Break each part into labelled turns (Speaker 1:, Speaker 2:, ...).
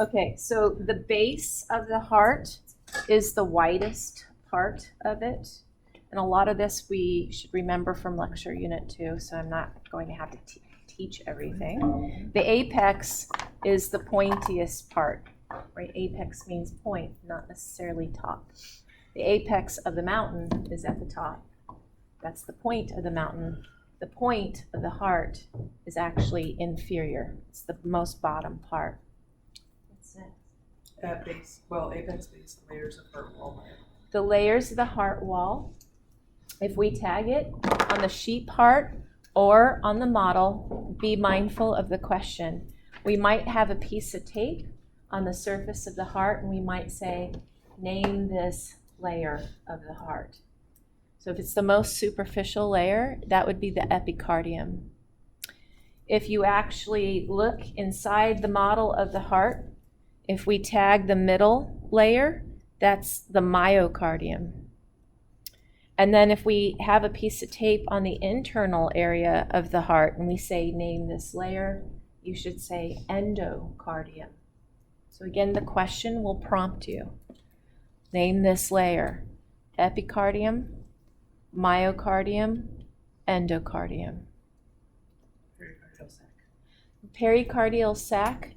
Speaker 1: Okay, so the base of the heart is the widest part of it. And a lot of this we should remember from lecture unit 2, so I'm not going to have to teach everything. The apex is the pointiest part, right? Apex means point, not necessarily top. The apex of the mountain is at the top. That's the point of the mountain. The point of the heart is actually inferior. It's the most bottom part. What's next?
Speaker 2: Apex means the layers of heart wall.
Speaker 1: The layers of the heart wall. If we tag it on the sheep heart or on the model, be mindful of the question. We might have a piece of tape on the surface of the heart, and we might say, name this layer of the heart. So if it's the most superficial layer, that would be the epicardium. If you actually look inside the model of the heart, if we tag the middle layer, that's the myocardium. And then if we have a piece of tape on the internal area of the heart and we say, name this layer, you should say endocardium. So again, the question will prompt you. Name this layer. Epicardium, myocardium, endocardium.
Speaker 2: Pericardial sac.
Speaker 1: Pericardial sac,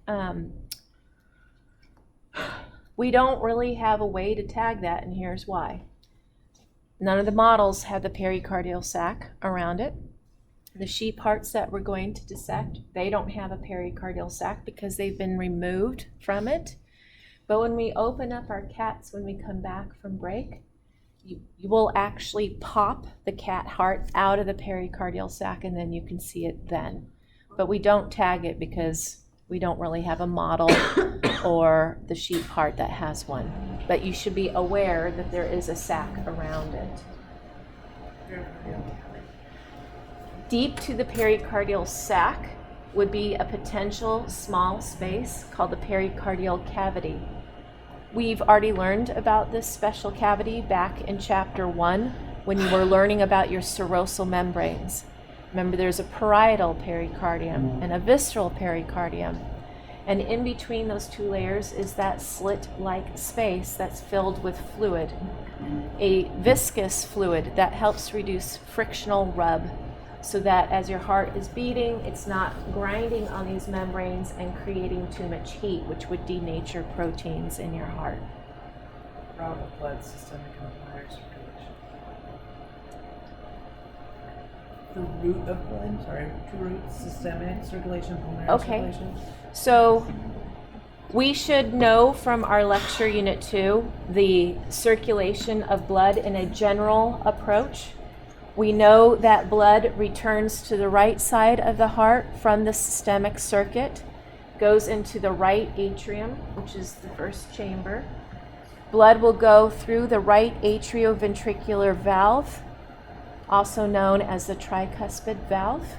Speaker 1: we don't really have a way to tag that, and here's why. None of the models have the pericardial sac around it. The sheep hearts that we're going to dissect, they don't have a pericardial sac because they've been removed from it. But when we open up our cats, when we come back from break, you will actually pop the cat heart out of the pericardial sac, and then you can see it then. But we don't tag it because we don't really have a model or the sheep heart that has one. But you should be aware that there is a sac around it. Deep to the pericardial sac would be a potential small space called the pericardial cavity. We've already learned about this special cavity back in chapter 1 when you were learning about your serosal membranes. Remember, there's a parietal pericardium and a visceral pericardium. And in between those two layers is that slit-like space that's filled with fluid, a viscous fluid that helps reduce frictional rub so that as your heart is beating, it's not grinding on these membranes and creating too much heat, which would denature proteins in your heart.
Speaker 2: Route of blood, systemic and pulmonary circulation. The route of blood, two routes, systemic circulation, pulmonary circulation.
Speaker 1: So we should know from our lecture unit 2 the circulation of blood in a general approach. We know that blood returns to the right side of the heart from the systemic circuit, goes into the right atrium, which is the first chamber. Blood will go through the right atrioventricular valve, also known as the tricuspid valve.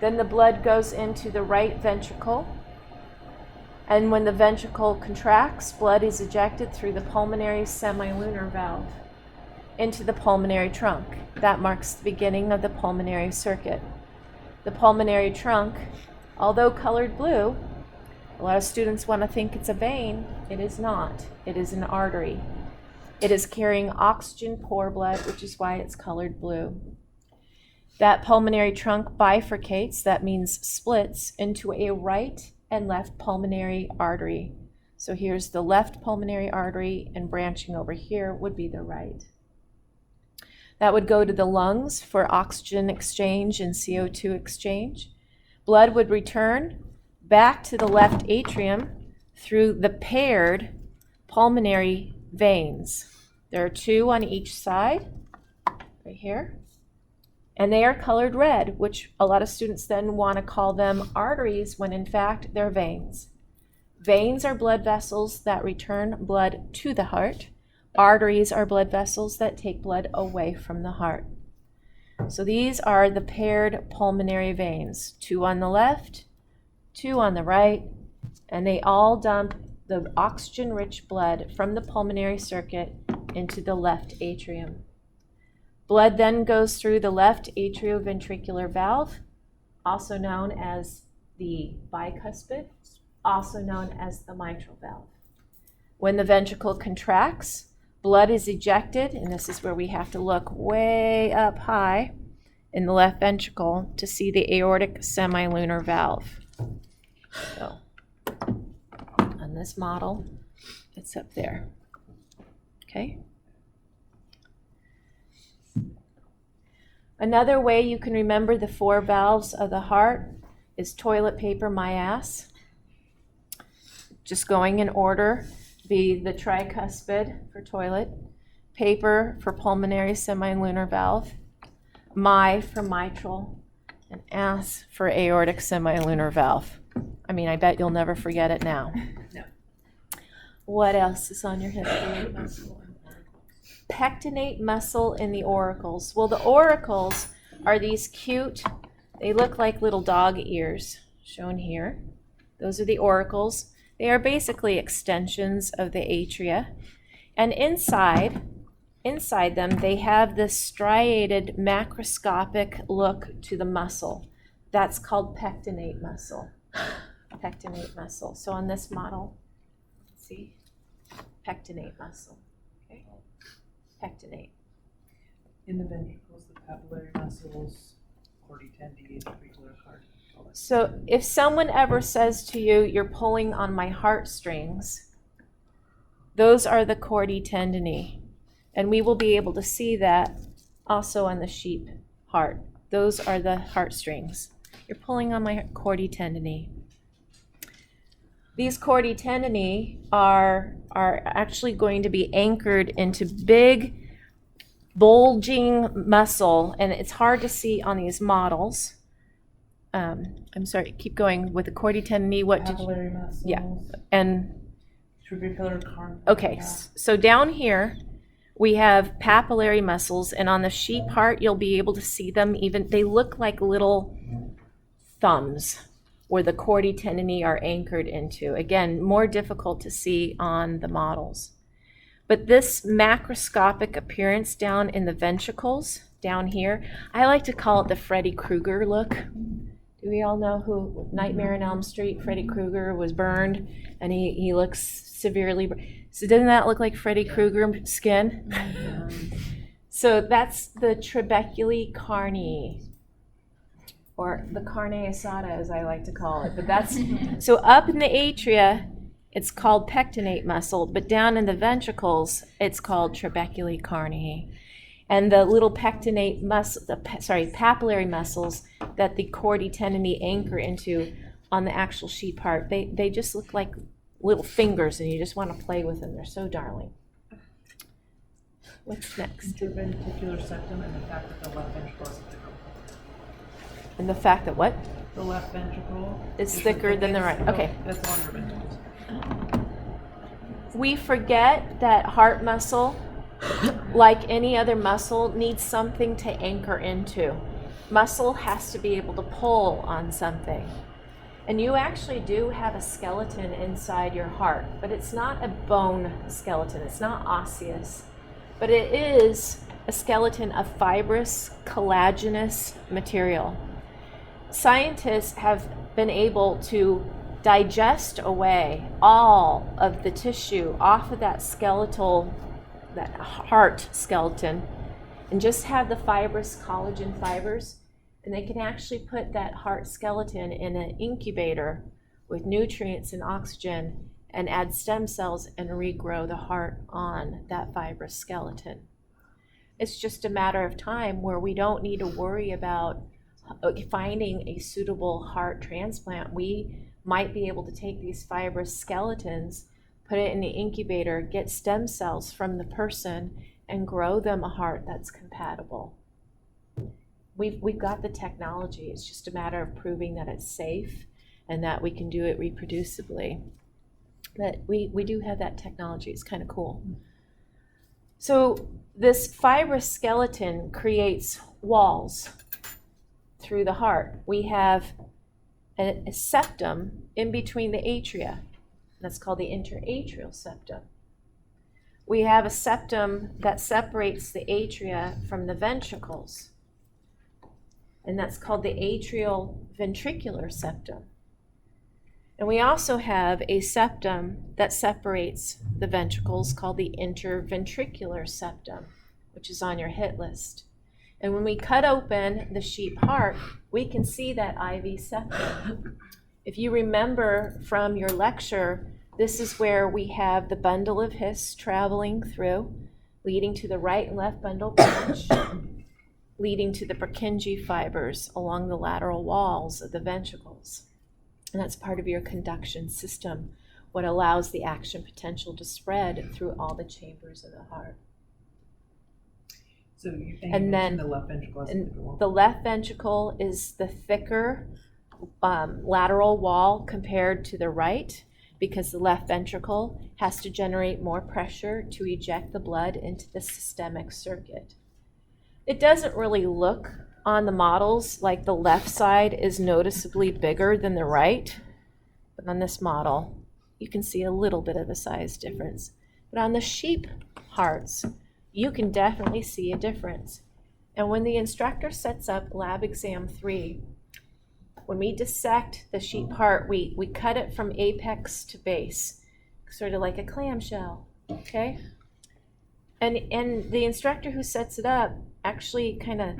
Speaker 1: Then the blood goes into the right ventricle. And when the ventricle contracts, blood is ejected through the pulmonary semilunar valve into the pulmonary trunk. That marks the beginning of the pulmonary circuit. The pulmonary trunk, although colored blue, a lot of students want to think it's a vein. It is not. It is an artery. It is carrying oxygen-poor blood, which is why it's colored blue. That pulmonary trunk bifurcates, that means splits, into a right and left pulmonary artery. So here's the left pulmonary artery, and branching over here would be the right. That would go to the lungs for oxygen exchange and CO2 exchange. Blood would return back to the left atrium through the paired pulmonary veins. There are two on each side, right here. And they are colored red, which a lot of students then want to call them arteries when in fact they're veins. Veins are blood vessels that return blood to the heart. Arteries are blood vessels that take blood away from the heart. So these are the paired pulmonary veins, two on the left, two on the right, and they all dump the oxygen-rich blood from the pulmonary circuit into the left atrium. Blood then goes through the left atrioventricular valve, also known as the bicuspid, also known as the mitral valve. When the ventricle contracts, blood is ejected, and this is where we have to look way up high in the left ventricle to see the aortic semilunar valve. So, on this model, it's up there. Okay? Another way you can remember the 4 valves of the heart is toilet paper my ass. Just going in order, be the tricuspid for toilet, paper for pulmonary semilunar valve, my for mitral, and ass for aortic semilunar valve. I mean, I bet you'll never forget it now.
Speaker 2: No.
Speaker 1: What else is on your history? Pectinate muscle in the auricles. Well, the auricles are these cute, they look like little dog ears, shown here. Those are the auricles. They are basically extensions of the atria. And inside them, they have this striated macroscopic look to the muscle. That's called pectinate muscle. Pectinate muscle. So on this model, see, pectinate muscle. Okay, pectinate.
Speaker 2: In the ventricles, the papillary muscles, chordae tendineae, auricular cardium.
Speaker 1: So if someone ever says to you, "You're pulling on my heartstrings," those are the chordae tendineae. And we will be able to see that also on the sheep heart. Those are the heartstrings. You're pulling on my chordae tendineae. These chordae tendineae are actually going to be anchored into big, bulging muscle, and it's hard to see on these models. I'm sorry, keep going with the chordae tendineae. What did you?
Speaker 2: Papillary muscles.
Speaker 1: Yeah, and
Speaker 2: Trabecular cardium.
Speaker 1: okay, so down here we have papillary muscles, and on the sheep heart you'll be able to see them. Even they look like little thumbs where the chordae tendineae are anchored into. Again, more difficult to see on the models. But this macroscopic appearance down in the ventricles, down here, I like to call it the Freddy Krueger look. Do we all know who Nightmare on Elm Street, Freddy Krueger was burned, and he looks severely, so doesn't that look like Freddy Krueger skin? So that's the trabeculae carneae, or the carne asada as I like to call it. But that's, so up in the atria, it's called pectinate muscle, but down in the ventricles, it's called trabeculae carneae. And the little pectinate muscle, papillary muscles that the chordae tendineae anchor into on the actual sheep heart, they just look like little fingers, and you just want to play with them. They're so darling. What's next?
Speaker 2: Interventricular septum and the fact that the left ventricle is thicker.
Speaker 1: And the fact that what?
Speaker 2: The left ventricle
Speaker 1: Is thicker than the right. Okay.
Speaker 2: That's longer ventricles.
Speaker 1: We forget that heart muscle, like any other muscle, needs something to anchor into. Muscle has to be able to pull on something. And you actually do have a skeleton inside your heart, but it's not a bone skeleton. It's not osseous, but it is a skeleton of fibrous, collagenous material. Scientists have been able to digest away all of the tissue off of that skeletal, that heart skeleton, and just have the fibrous collagen fibers, and they can actually put that heart skeleton in an incubator with nutrients and oxygen and add stem cells and regrow the heart on that fibrous skeleton. It's just a matter of time where we don't need to worry about finding a suitable heart transplant. We might be able to take these fibrous skeletons, put it in the incubator, get stem cells from the person, and grow them a heart that's compatible. We've got the technology. It's just a matter of proving that it's safe and that we can do it reproducibly. But we do have that technology. It's kind of cool. So this fibrous skeleton creates walls through the heart. We have a septum in between the atria. That's called the interatrial septum. We have a septum that separates the atria from the ventricles, and that's called the atrial ventricular septum. And we also have a septum that separates the ventricles called the interventricular septum, which is on your hit list. And when we cut open the sheep heart, we can see that IV septum. If you remember from your lecture, this is where we have the bundle of His traveling through, leading to the right and left bundle branch, leading to the Purkinje fibers along the lateral walls of the ventricles. And that's part of your conduction system, what allows the action potential to spread through all the chambers of the heart.
Speaker 2: So you think
Speaker 1: And then
Speaker 2: the left ventricle has a thicker wall?
Speaker 1: the left ventricle is the thicker lateral wall compared to the right, because the left ventricle has to generate more pressure to eject the blood into the systemic circuit. It doesn't really look on the models like the left side is noticeably bigger than the right, but on this model, you can see a little bit of a size difference. But on the sheep hearts, you can definitely see a difference. And when the instructor sets up lab exam 3, when we dissect the sheep heart, we cut it from apex to base, sort of like a clamshell, okay? And the instructor who sets it up actually kind of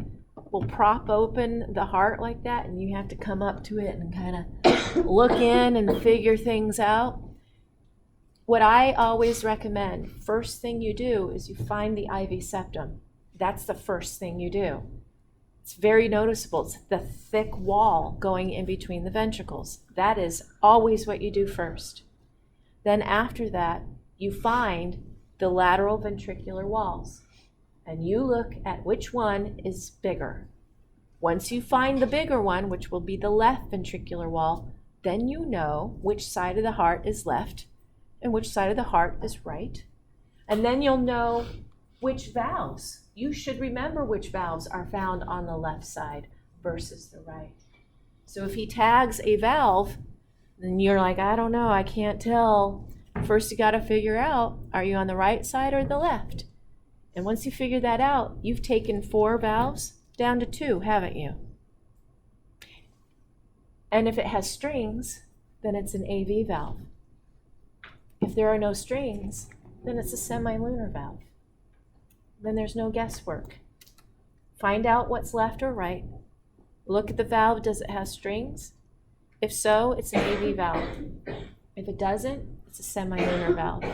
Speaker 1: will prop open the heart like that, and you have to come up to it and kind of look in and figure things out. What I always recommend, first thing you do is you find the IV septum. That's the first thing you do. It's very noticeable. It's the thick wall going in between the ventricles. That is always what you do first. Then after that, you find the lateral ventricular walls, and you look at which one is bigger. Once you find the bigger one, which will be the left ventricular wall, then you know which side of the heart is left and which side of the heart is right. And then you'll know which valves. You should remember which valves are found on the left side versus the right. So if he tags a valve, then you're like, I don't know, I can't tell. First you got to figure out, are you on the right side or the left? And once you figure that out, you've taken 4 valves down to 2, haven't you? And if it has strings, then it's an AV valve. If there are no strings, then it's a semilunar valve. Then there's no guesswork. Find out what's left or right. Look at the valve, does it have strings? If so, it's an AV valve. If it doesn't, it's a semilunar valve.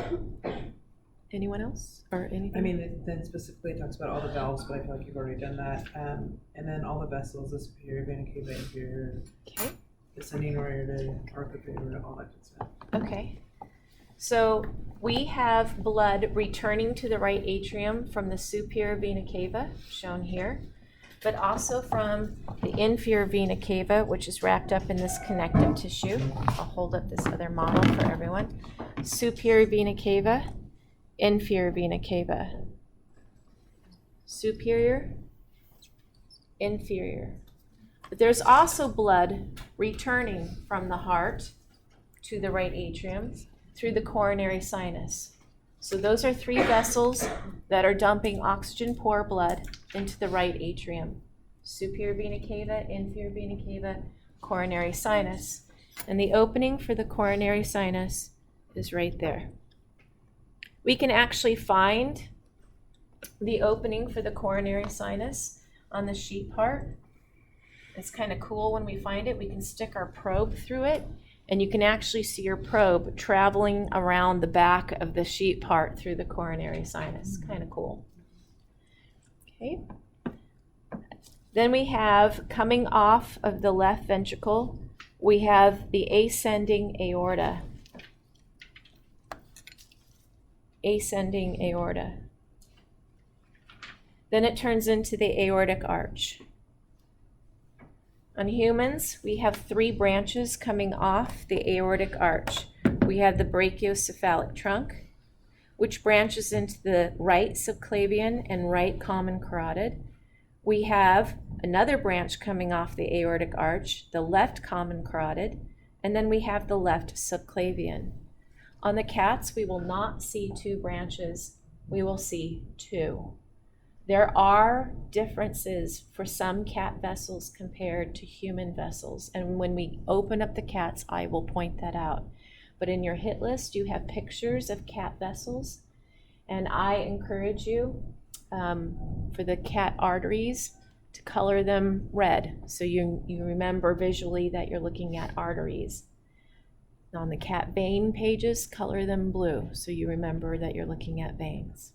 Speaker 1: Anyone else or anything?
Speaker 2: I mean, it then specifically talks about all the valves, but I feel like you've already done that. And then all the vessels, the superior vena cava, inferior,
Speaker 1: Okay.
Speaker 2: descending aorta, arcuate aorta, all that good stuff.
Speaker 1: Okay. So we have blood returning to the right atrium from the superior vena cava, shown here, but also from the inferior vena cava, which is wrapped up in this connective tissue. I'll hold up this other model for everyone. Superior vena cava, inferior vena cava. Superior, inferior. But there's also blood returning from the heart to the right atrium through the coronary sinus. So those are 3 vessels that are dumping oxygen poor blood into the right atrium. Superior vena cava, inferior vena cava, coronary sinus. And the opening for the coronary sinus is right there. We can actually find the opening for the coronary sinus on the sheep heart. It's kind of cool when we find it. We can stick our probe through it, and you can actually see your probe traveling around the back of the sheep heart through the coronary sinus. Kind of cool. Okay. Then we have, coming off of the left ventricle, we have the ascending aorta. Ascending aorta. Then it turns into the aortic arch. On humans, we have 3 branches coming off the aortic arch. We have the brachiocephalic trunk, which branches into the right subclavian and right common carotid. We have another branch coming off the aortic arch, the left common carotid, and then we have the left subclavian. On the cats, we will not see 2 branches. We will see 2. There are differences for some cat vessels compared to human vessels, and when we open up the cats, I will point that out. But in your hit list, you have pictures of cat vessels, and I encourage you for the cat arteries to color them red, so you remember visually that you're looking at arteries. On the cat vein pages, color them blue, so you remember that you're looking at veins.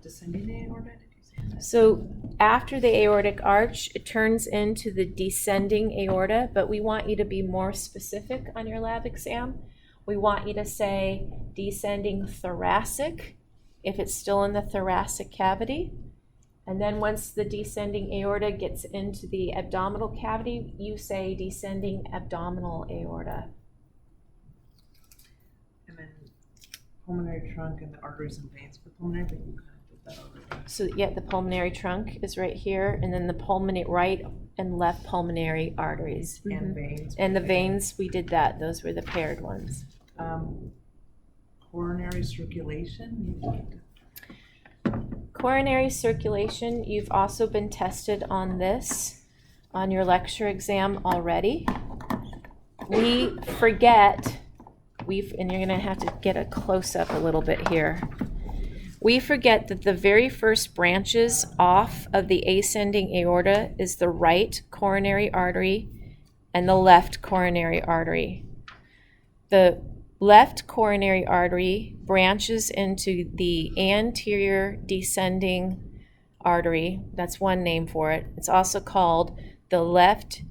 Speaker 2: Descending aorta, did you say that?
Speaker 1: So after the aortic arch, it turns into the descending aorta, but we want you to be more specific on your lab exam. We want you to say descending thoracic, if it's still in the thoracic cavity. And then once the descending aorta gets into the abdominal cavity, you say descending abdominal aorta.
Speaker 2: And then pulmonary trunk and the arteries and veins for pulmonary, but you kind of did that already.
Speaker 1: So yeah, the pulmonary trunk is right here, and then the pulmonary right and left pulmonary arteries.
Speaker 2: And veins.
Speaker 1: And the veins, we did that. Those were the paired ones.
Speaker 2: Coronary circulation, you need.
Speaker 1: Coronary circulation, you've also been tested on this on your lecture exam already. We forget, and you're gonna have to get a close-up a little bit here. We forget that the very first branches off of the ascending aorta is the right coronary artery and the left coronary artery. The left coronary artery branches into the anterior descending artery. That's one name for it. It's also called the left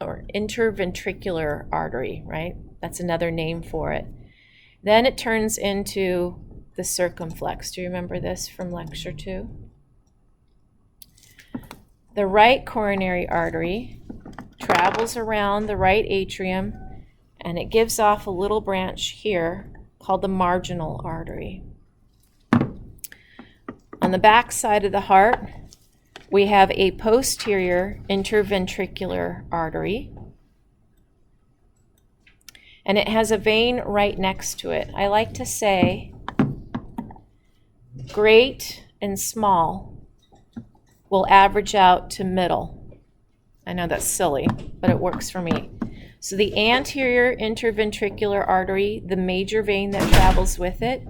Speaker 1: or interventricular artery, right? That's another name for it. Then it turns into the circumflex. Do you remember this from lecture 2? The right coronary artery travels around the right atrium, and it gives off a little branch here called the marginal artery. On the back side of the heart, we have a posterior interventricular artery, and it has a vein right next to it. I like to say great and small will average out to middle. I know that's silly, but it works for me. So the anterior interventricular artery, the major vein that travels with it,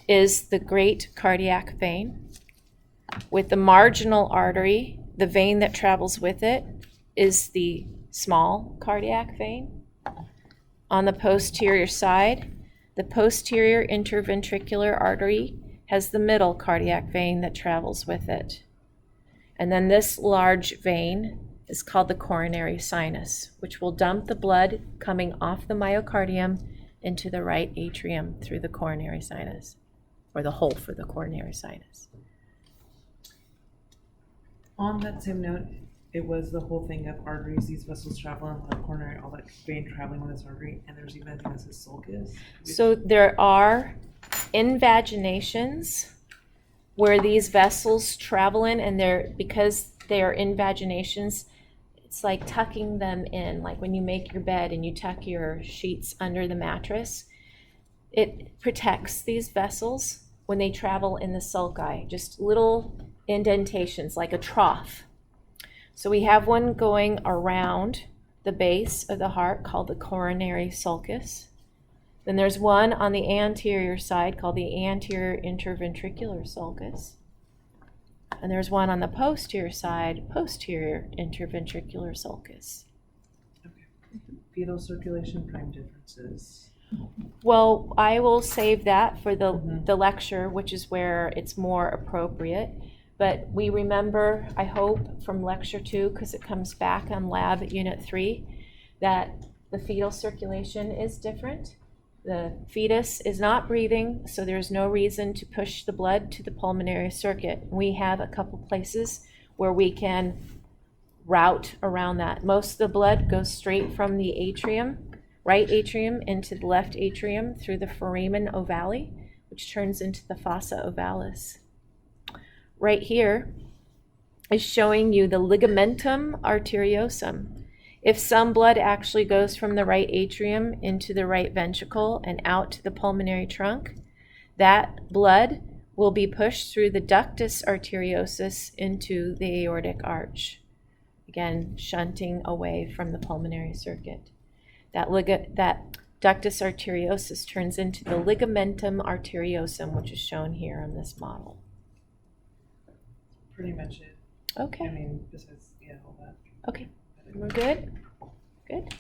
Speaker 1: is the great cardiac vein. With the marginal artery, the vein that travels with it is the small cardiac vein. On the posterior side, the posterior interventricular artery has the middle cardiac vein that travels with it. And then this large vein is called the coronary sinus, which will dump the blood coming off the myocardium into the right atrium through the coronary sinus, or the hole for the coronary sinus.
Speaker 2: On that same note, it was the whole thing of arteries, these vessels traveling on the coronary, all that vein traveling on this artery, and there's even a thing that says sulcus.
Speaker 1: So there are invaginations where these vessels travel in, and because they are invaginations, it's like tucking them in, like when you make your bed and you tuck your sheets under the mattress. It protects these vessels when they travel in the sulci, just little indentations like a trough. So we have one going around the base of the heart called the coronary sulcus. Then there's one on the anterior side called the anterior interventricular sulcus. And there's one on the posterior side, posterior interventricular sulcus.
Speaker 2: Okay. Fetal circulation, prime differences.
Speaker 1: Well, I will save that for the lecture, which is where it's more appropriate. But we remember, I hope, from lecture 2, because it comes back on lab at unit 3, that the fetal circulation is different. The fetus is not breathing, so there's no reason to push the blood to the pulmonary circuit. We have a couple places where we can route around that. Most of the blood goes straight from the atrium, right atrium, into the left atrium through the foramen ovale, which turns into the fossa ovalis. Right here is showing you the ligamentum arteriosum. If some blood actually goes from the right atrium into the right ventricle and out to the pulmonary trunk, that blood will be pushed through the ductus arteriosus into the aortic arch. Again, shunting away from the pulmonary circuit. That ductus arteriosus turns into the ligamentum arteriosum, which is shown here on this model.
Speaker 2: Pretty much it.
Speaker 1: Okay.
Speaker 2: I mean, besides, yeah, all that.
Speaker 1: Okay. We're good? Good.